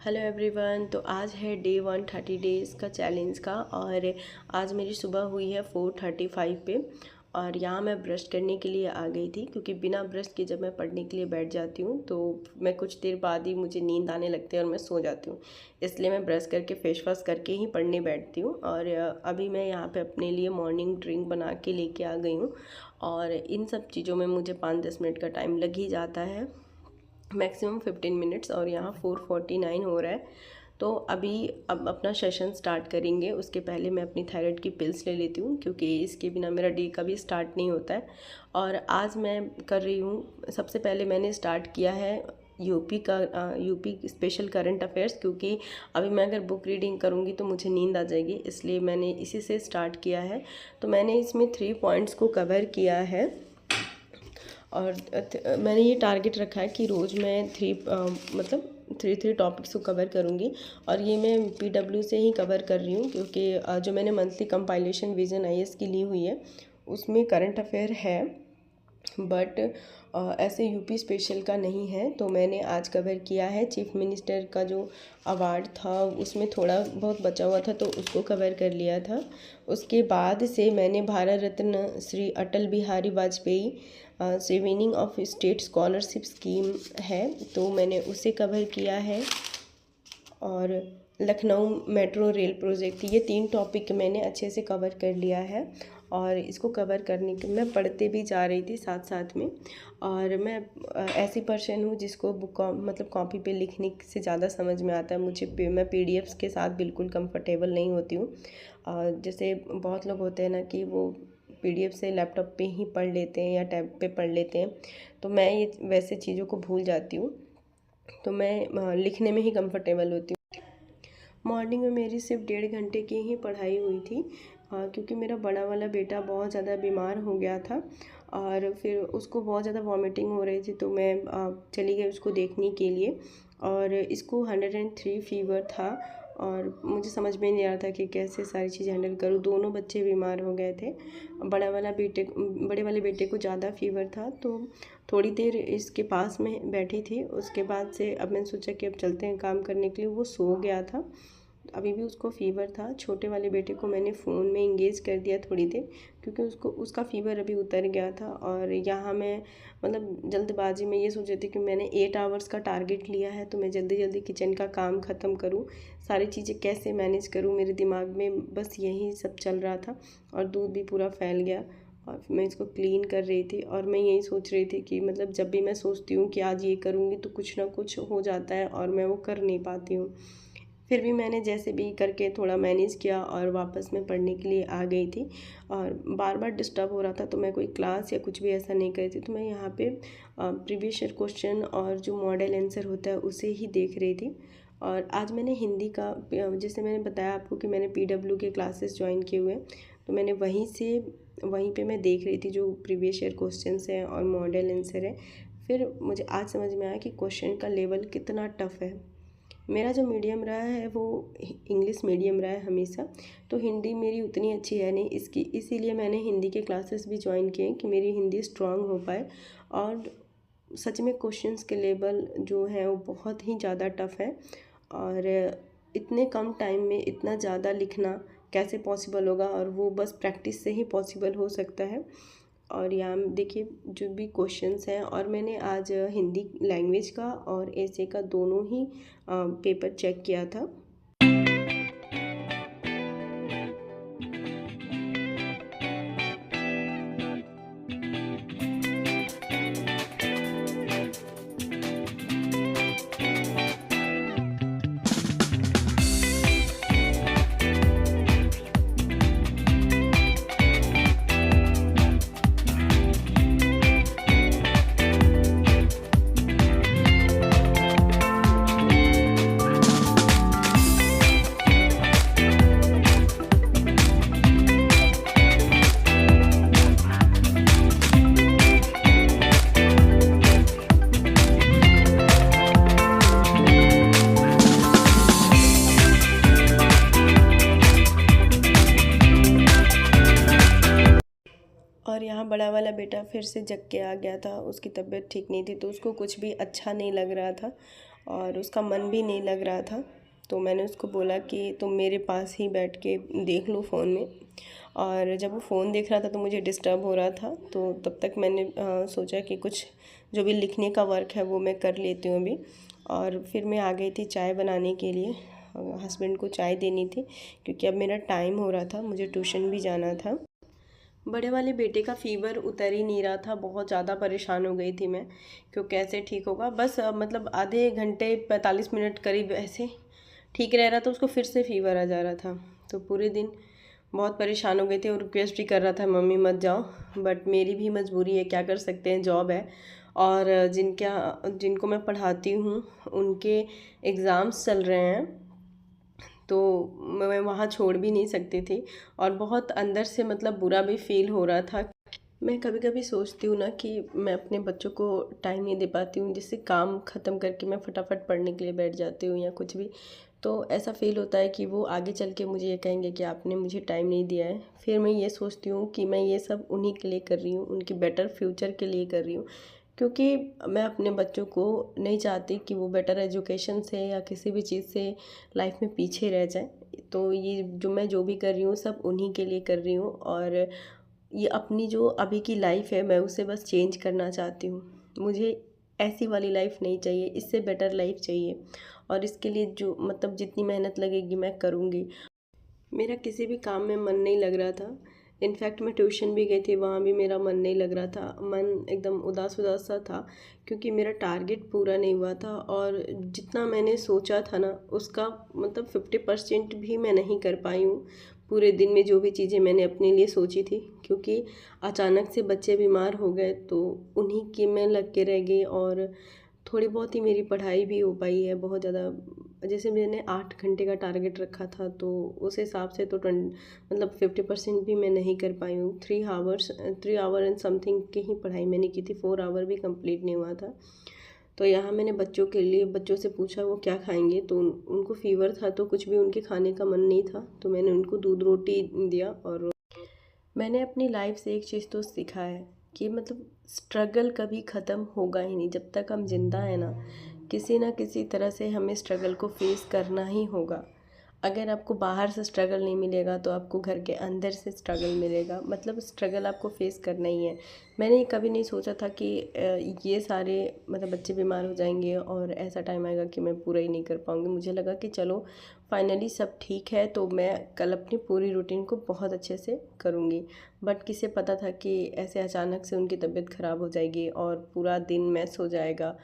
Hello everyone. तो आज है डे 130 डेज़ का चैलेंज का और आज मेरी सुबह हुई है 4:35 पे और यहाँ मैं ब्रश करने के लिए आ गई थी क्योंकि बिना ब्रश के जब मैं पढ़ने के लिए बैठ जाती हूँ तो मैं कुछ देर बाद ही मुझे नींद आने लगती है और मैं सो जाती हूँ। इसलिए मैं ब्रश करके फेस वॉश करके ही पढ़ने बैठती हूँ। और अभी मैं यहाँ पे अपने लिए मॉर्निंग ड्रिंक बना के लेके आ गई हूँ और इन सब चीज़ों में मुझे 5-10 मिनट का टाइम लग ही जाता है, मैक्सिमम 15 मिनट्स। और यहाँ 4:49 हो रहा है। तो अब अपना सेशन स्टार्ट करेंगे। उसके पहले मैं अपनी थायराइड की पिल्स ले लेती हूँ क्योंकि इसके बिना मेरा डे कभी स्टार्ट नहीं होता है। और आज मैं कर रही हूँ, सबसे पहले मैंने स्टार्ट किया है यूपी स्पेशल करंट अफेयर्स, क्योंकि अभी मैं अगर बुक रीडिंग करूँगी तो मुझे नींद आ जाएगी, इसलिए मैंने इसी से स्टार्ट किया है। तो मैंने इसमें 3 पॉइंट्स को कवर किया है और मैंने ये टारगेट रखा है कि रोज़ मैं थ्री टॉपिक्स को कवर करूँगी। और ये मैं पीडब्ल्यू से ही कवर कर रही हूँ क्योंकि जो मैंने मंथली कंपाइलेशन विजन आईएएस की ली हुई है उसमें करंट अफेयर है, बट ऐसे यूपी स्पेशल का नहीं है। तो मैंने आज कवर किया है चीफ मिनिस्टर का जो अवार्ड था उसमें थोड़ा बहुत बचा हुआ था तो उसको कवर कर लिया था। उसके बाद से मैंने Bharat Ratna Shri Atal Bihari Vajpayee saving of state scholarship scheme है तो मैंने उसे कवर किया है। और लखनऊ मेट्रो रेल प्रोजेक्ट, ये 3 टॉपिक मैंने अच्छे से कवर कर लिया है। और इसको कवर करने के मैं पढ़ते भी जा रही थी साथ साथ में। और मैं ऐसी पर्सन हूँ जिसको कॉपी पे लिखने से ज़्यादा समझ में आता है। मैं पीडीएफ्स के साथ बिल्कुल कंफर्टेबल नहीं होती हूँ। जैसे बहुत लोग होते हैं ना कि वो पीडीएफ से लैपटॉप पे ही पढ़ लेते हैं या टैब पे पढ़ लेते हैं, तो मैं ये वैसे चीज़ों को भूल जाती हूँ। तो मैं लिखने में ही कंफर्टेबल होती हूँ। मॉर्निंग में मेरी सिर्फ 1.5 घंटे की ही पढ़ाई हुई थी क्योंकि मेरा बड़ा वाला बेटा बहुत ज़्यादा बीमार हो गया था और फिर उसको बहुत ज़्यादा वॉमिटिंग हो रही थी तो मैं चली गई उसको देखने के लिए। और इसको 103 फीवर था और मुझे समझ में नहीं आ रहा था कि कैसे सारी चीज़ें हैंडल करूँ। दोनों बच्चे बीमार हो गए थे। बड़े वाले बेटे को ज़्यादा फीवर था तो थोड़ी देर इसके पास में बैठी थी। उसके बाद से अब मैंने सोचा कि अब चलते हैं काम करने के लिए। वो सो गया था, अभी भी उसको फ़ीवर था। छोटे वाले बेटे को मैंने फ़ोन में इंगेज कर दिया थोड़ी देर क्योंकि उसका फ़ीवर अभी उतर गया था। और यहाँ मैं जल्दबाजी में ये सोच रही थी कि मैंने 8 आवर्स का टारगेट लिया है तो मैं जल्दी जल्दी किचन का काम ख़त्म करूँ, सारी चीज़ें कैसे मैनेज करूँ, मेरे दिमाग में बस यही सब चल रहा था। और दूध भी पूरा फैल गया और मैं इसको क्लीन कर रही थी। और मैं यही सोच रही थी कि जब भी मैं सोचती हूँ कि आज ये करूँगी तो कुछ ना कुछ हो जाता है और मैं वो कर नहीं पाती हूँ। फिर भी मैंने जैसे भी करके थोड़ा मैनेज किया और वापस मैं पढ़ने के लिए आ गई थी। और बार बार डिस्टर्ब हो रहा था तो मैं कोई क्लास या कुछ भी ऐसा नहीं करी थी। तो मैं यहाँ पे प्रीवियस ईयर क्वेश्चन और जो मॉडल आंसर होता है उसे ही देख रही थी। और आज मैंने हिंदी का, जैसे मैंने बताया आपको कि मैंने पीडब्ल्यू के क्लासेस ज्वाइन किए हुए हैं, तो मैंने वहीं पे मैं देख रही थी जो प्रीवियस ईयर क्वेश्चंस हैं और मॉडल आंसर है। फिर मुझे आज समझ में आया कि क्वेश्चन का लेवल कितना टफ़ है। मेरा जो मीडियम रहा है वो इंग्लिश मीडियम रहा है हमेशा, तो हिंदी मेरी उतनी अच्छी है नहीं इसीलिए मैंने हिंदी के क्लासेस भी ज्वाइन किए कि मेरी हिंदी स्ट्रांग हो पाए। और सच में क्वेश्चंस के लेवल जो है वो बहुत ही ज़्यादा टफ़ है। और इतने कम टाइम में इतना ज़्यादा लिखना कैसे पॉसिबल होगा, और वो बस प्रैक्टिस से ही पॉसिबल हो सकता है। और यहाँ देखिए जो भी क्वेश्चंस हैं, और मैंने आज हिंदी लैंग्वेज का और ऐसे का दोनों ही पेपर चेक किया था। और यहाँ बड़ा वाला बेटा फिर से जग के आ गया था, उसकी तबीयत ठीक नहीं थी तो उसको कुछ भी अच्छा नहीं लग रहा था। और उसका मन भी नहीं लग रहा था। तो मैंने उसको बोला कि तुम मेरे पास ही बैठ के देख लो फ़ोन में। और जब वो फ़ोन देख रहा था तो मुझे डिस्टर्ब हो रहा था, तो तब तक मैंने सोचा कि कुछ जो भी लिखने का वर्क है वो मैं कर लेती हूँ अभी। और फिर मैं आ गई थी चाय बनाने के लिए, हस्बैंड को चाय देनी थी क्योंकि अब मेरा टाइम हो रहा था, मुझे ट्यूशन भी जाना था। बड़े वाले बेटे का फ़ीवर उतर ही नहीं रहा था, बहुत ज़्यादा परेशान हो गई थी मैं क्यों कैसे ठीक होगा। बस मतलब आधे घंटे 45 मिनट करीब ऐसे ठीक रह रहा था, उसको फिर से फ़ीवर आ जा रहा था। तो पूरे दिन बहुत परेशान हो गए थे और रिक्वेस्ट भी कर रहा था मम्मी मत जाओ, बट मेरी भी मजबूरी है, क्या कर सकते हैं, जॉब है। और जिनको मैं पढ़ाती हूँ उनके एग्ज़ाम्स चल रहे हैं, तो मैं वहाँ छोड़ भी नहीं सकती थी। और बहुत अंदर से मतलब बुरा भी फील हो रहा था। मैं कभी कभी सोचती हूँ ना कि मैं अपने बच्चों को टाइम नहीं दे पाती हूँ, जिससे काम ख़त्म करके मैं फटाफट पढ़ने के लिए बैठ जाती हूँ या कुछ भी। तो ऐसा फ़ील होता है कि वो आगे चल के मुझे ये कहेंगे कि आपने मुझे टाइम नहीं दिया है। फिर मैं ये सोचती हूँ कि मैं ये सब उन्हीं के लिए कर रही हूँ, उनकी बेटर फ्यूचर के लिए कर रही हूँ, क्योंकि मैं अपने बच्चों को नहीं चाहती कि वो बेटर एजुकेशन से या किसी भी चीज़ से लाइफ में पीछे रह जाए। तो ये जो भी कर रही हूँ सब उन्हीं के लिए कर रही हूँ। और ये अपनी जो अभी की लाइफ है मैं उसे बस चेंज करना चाहती हूँ। मुझे ऐसी वाली लाइफ नहीं चाहिए, इससे बेटर लाइफ चाहिए। और इसके लिए जो मतलब जितनी मेहनत लगेगी मैं करूँगी। मेरा किसी भी काम में मन नहीं लग रहा था। इनफैक्ट मैं ट्यूशन भी गई थी, वहाँ भी मेरा मन नहीं लग रहा था, मन एकदम उदास उदास सा था क्योंकि मेरा टारगेट पूरा नहीं हुआ था। और जितना मैंने सोचा था ना उसका मतलब 50% भी मैं नहीं कर पाई हूँ पूरे दिन में, जो भी चीज़ें मैंने अपने लिए सोची थी। क्योंकि अचानक से बच्चे बीमार हो गए तो उन्हीं के में लग के रह गई। और थोड़ी बहुत ही मेरी पढ़ाई भी हो पाई है, बहुत ज़्यादा जैसे मैंने 8 घंटे का टारगेट रखा था तो उस हिसाब से तो मतलब 50% भी मैं नहीं कर पाई हूँ। 3 आवर एंड समथिंग की ही पढ़ाई मैंने की थी, 4 आवर भी कंप्लीट नहीं हुआ था। तो यहाँ मैंने बच्चों से पूछा वो क्या खाएंगे, तो उनको फ़ीवर था तो कुछ भी उनके खाने का मन नहीं था, तो मैंने उनको दूध रोटी दिया। और मैंने अपनी लाइफ से एक चीज़ तो सीखा है कि मतलब स्ट्रगल कभी ख़त्म होगा ही नहीं। जब तक हम जिंदा हैं ना किसी तरह से हमें स्ट्रगल को फेस करना ही होगा। अगर आपको बाहर से स्ट्रगल नहीं मिलेगा तो आपको घर के अंदर से स्ट्रगल मिलेगा, मतलब स्ट्रगल आपको फेस करना ही है। मैंने कभी नहीं सोचा था कि ये सारे मतलब बच्चे बीमार हो जाएंगे और ऐसा टाइम आएगा कि मैं पूरा ही नहीं कर पाऊँगी। मुझे लगा कि चलो फाइनली सब ठीक है तो मैं कल अपनी पूरी रूटीन को बहुत अच्छे से करूँगी। बट किसे पता था कि ऐसे अचानक से उनकी तबीयत ख़राब हो जाएगी और पूरा दिन मैस हो जाएगा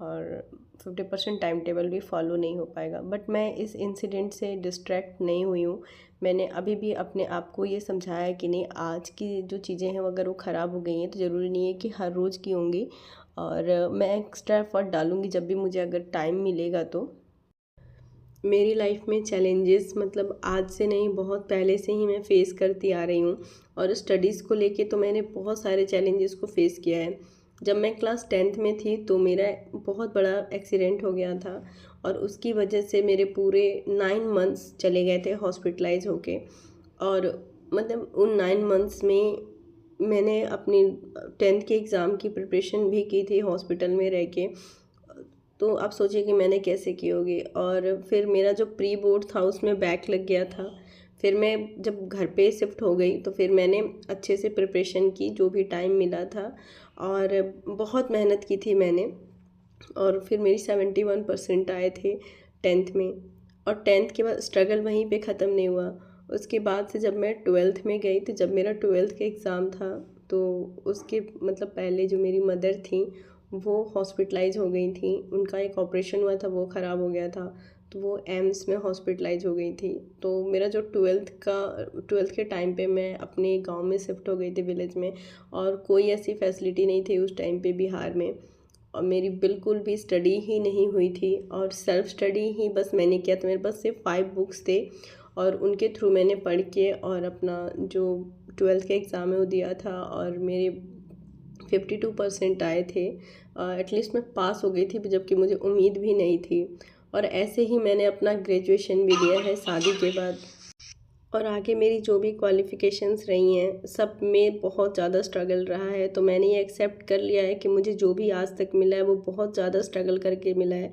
और 50% टाइम टेबल भी फॉलो नहीं हो पाएगा। बट मैं इस इंसिडेंट से डिस्ट्रैक्ट नहीं हुई हूँ। मैंने अभी भी अपने आप को ये समझाया है कि नहीं, आज की जो चीज़ें हैं अगर वो ख़राब हो गई हैं तो ज़रूरी नहीं है कि हर रोज़ की होंगी। और मैं एक्स्ट्रा एफर्ट डालूँगी जब भी मुझे अगर टाइम मिलेगा तो। मेरी लाइफ में चैलेंजेस मतलब आज से नहीं, बहुत पहले से ही मैं फ़ेस करती आ रही हूँ। और स्टडीज़ को लेके तो मैंने बहुत सारे चैलेंजेस को फ़ेस किया है। जब मैं क्लास 10th में थी तो मेरा बहुत बड़ा एक्सीडेंट हो गया था और उसकी वजह से मेरे पूरे 9 मंथ्स चले गए थे हॉस्पिटलाइज होके। और मतलब उन 9 मंथ्स में मैंने अपनी 10th के एग्ज़ाम की प्रिपरेशन भी की थी हॉस्पिटल में रह के। तो आप सोचिए कि मैंने कैसे की होगी। और फिर मेरा जो प्री बोर्ड था उसमें बैक लग गया था। फिर मैं जब घर पे शिफ्ट हो गई तो फिर मैंने अच्छे से प्रिपरेशन की जो भी टाइम मिला था और बहुत मेहनत की थी मैंने। और फिर मेरी 71% आए थे 10th में। और 10th के बाद स्ट्रगल वहीं पे ख़त्म नहीं हुआ। उसके बाद से जब मैं 12th में गई तो जब मेरा 12th का एग्ज़ाम था तो उसके मतलब पहले जो मेरी मदर थी वो हॉस्पिटलाइज हो गई थी। उनका एक ऑपरेशन हुआ था, वो ख़राब हो गया था, तो वो एम्स में हॉस्पिटलाइज हो गई थी। तो मेरा जो 12th के टाइम पे मैं अपने गांव में शिफ्ट हो गई थी विलेज में। और कोई ऐसी फैसिलिटी नहीं थी उस टाइम पे बिहार में। और मेरी बिल्कुल भी स्टडी ही नहीं हुई थी और सेल्फ स्टडी ही बस मैंने किया था। मेरे पास सिर्फ 5 बुक्स थे और उनके थ्रू मैंने पढ़ के और अपना जो 12th का एग्ज़ाम है वो दिया था और मेरे 52% आए थे। एटलीस्ट मैं पास हो गई थी जबकि मुझे उम्मीद भी नहीं थी। और ऐसे ही मैंने अपना ग्रेजुएशन भी दिया है शादी के बाद। और आगे मेरी जो भी क्वालिफ़िकेशंस रही हैं सब में बहुत ज़्यादा स्ट्रगल रहा है। तो मैंने ये एक्सेप्ट कर लिया है कि मुझे जो भी आज तक मिला है वो बहुत ज़्यादा स्ट्रगल करके मिला है।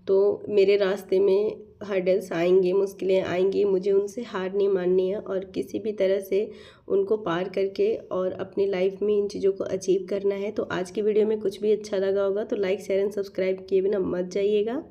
तो मेरे रास्ते में हर्डल्स आएंगे, मुश्किलें आएंगी, मुझे उनसे हार नहीं माननी है और किसी भी तरह से उनको पार करके और अपनी लाइफ में इन चीज़ों को अचीव करना है। तो आज की वीडियो में कुछ भी अच्छा लगा होगा तो लाइक शेयर एंड सब्सक्राइब किए बिना मत जाइएगा।